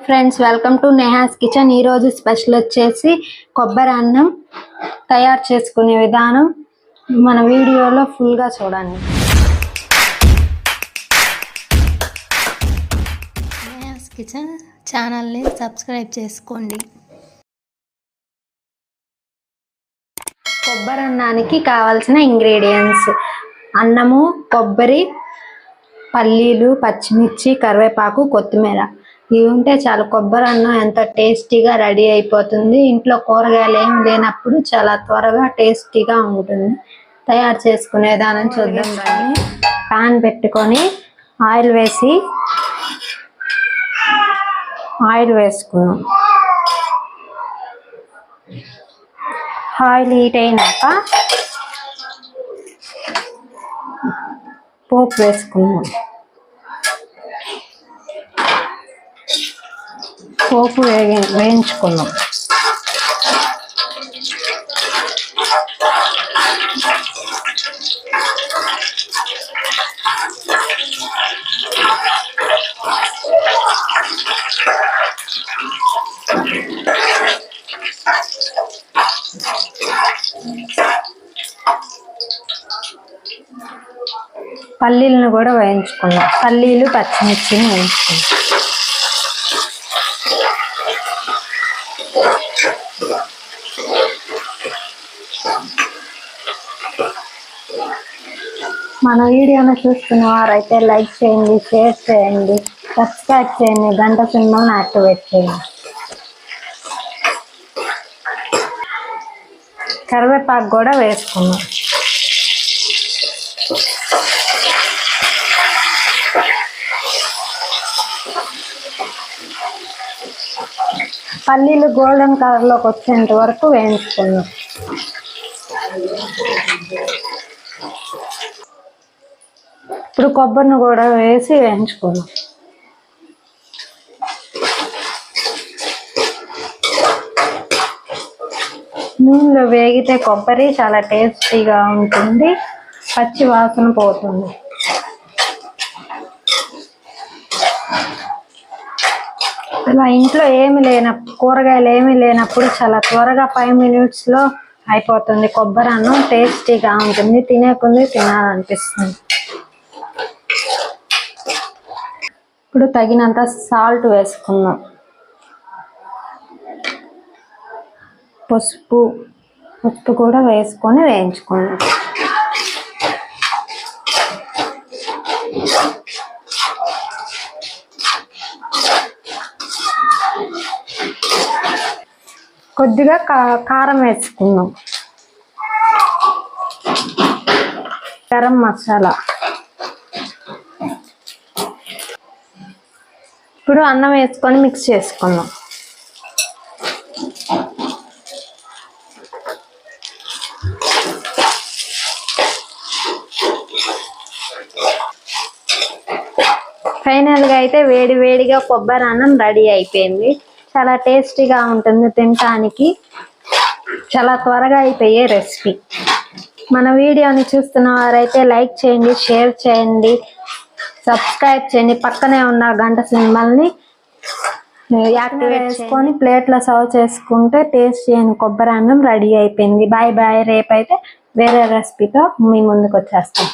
Friends, welcome to Neha's kitchen. ఈరోజు special వచ్చేసి కొబ్బరి అన్నం తయారు చేసుకునే విధానం మన వీడియోలో ఫుల్గా చూడండి. నేహాస్ కిచెన్ ఛానల్ని సబ్స్క్రైబ్ చేసుకోండి. కొబ్బరి అన్నానికి కావాల్సిన ఇంగ్రీడియంట్స్: అన్నము, కొబ్బరి, పల్లీలు, పచ్చిమిర్చి, కరివేపాకు, కొత్తిమీర. ఇవి ఉంటే చాలు, కొబ్బరి అన్నం ఎంత టేస్టీగా రెడీ అయిపోతుంది. ఇంట్లో కూరగాయలు ఏం లేనప్పుడు చాలా త్వరగా టేస్టీగా ఉంటుంది. తయారు చేసుకునే విధానం చూద్దాం. పాన్ పెట్టుకొని ఆయిల్ వేసుకున్నాం. ఆయిల్ హీట్ అయినాక పోపు వేసుకున్నాం. పోపు వేయించుకున్నాం. పల్లీలను కూడా వేయించుకున్నాం. పల్లీలు, పచ్చిమిర్చిని వేయించుకున్నాం. మన వీడియోను చూస్తున్న వారైతే లైక్ చేయండి, షేర్ చేయండి, సబ్స్క్రైబ్ చేయండి, గంట సింబల్ని యాక్టివేట్ చేయండి. కరివేపాకు కూడా వేసుకున్నాం. పల్లీలు గోల్డెన్ కలర్లోకి వచ్చేంత వరకు వేయించుకున్నాం. ఇప్పుడు కొబ్బరిని కూడా వేసి వేయించుకున్నాం. నూనెలో వేగితే కొబ్బరి చాలా టేస్టీగా ఉంటుంది, పచ్చి వాసన పోతుంది. ఇలా ఇంట్లో కూరగాయలు ఏమీ లేనప్పుడు చాలా త్వరగా 5 minutesలో అయిపోతుంది. కొబ్బరి అన్నం టేస్టీగా ఉంటుంది, తినేకుంది తినాలనిపిస్తుంది. ఇప్పుడు తగినంత సాల్ట్ వేసుకున్నాం. పసుపు కూడా వేసుకొని వేయించుకున్నాం. కొద్దిగా కారం వేసుకున్నాం. గరం మసాలా. ఇప్పుడు అన్నం వేసుకొని మిక్స్ చేసుకున్నాం. ఫైనల్గా అయితే వేడిగా కొబ్బరి అన్నం రెడీ అయిపోయింది. చాలా టేస్టీగా ఉంటుంది, తినటానికి చాలా త్వరగా అయిపోయే రెసిపీ. మన వీడియోని చూస్తున్న వారైతే లైక్ చేయండి, షేర్ చేయండి, సబ్స్క్రైబ్ చేయండి. పక్కనే ఉన్న గంట సింబల్ని యాక్టివేట్ చేసుకొని ప్లేట్లో సర్వ్ చేసుకుంటే టేస్ట్ చేయని కొబ్బరి అన్నం రెడీ అయిపోయింది. Bye bye. రేపైతే వేరే రెసిపీతో మీ ముందుకు వచ్చేస్తాం.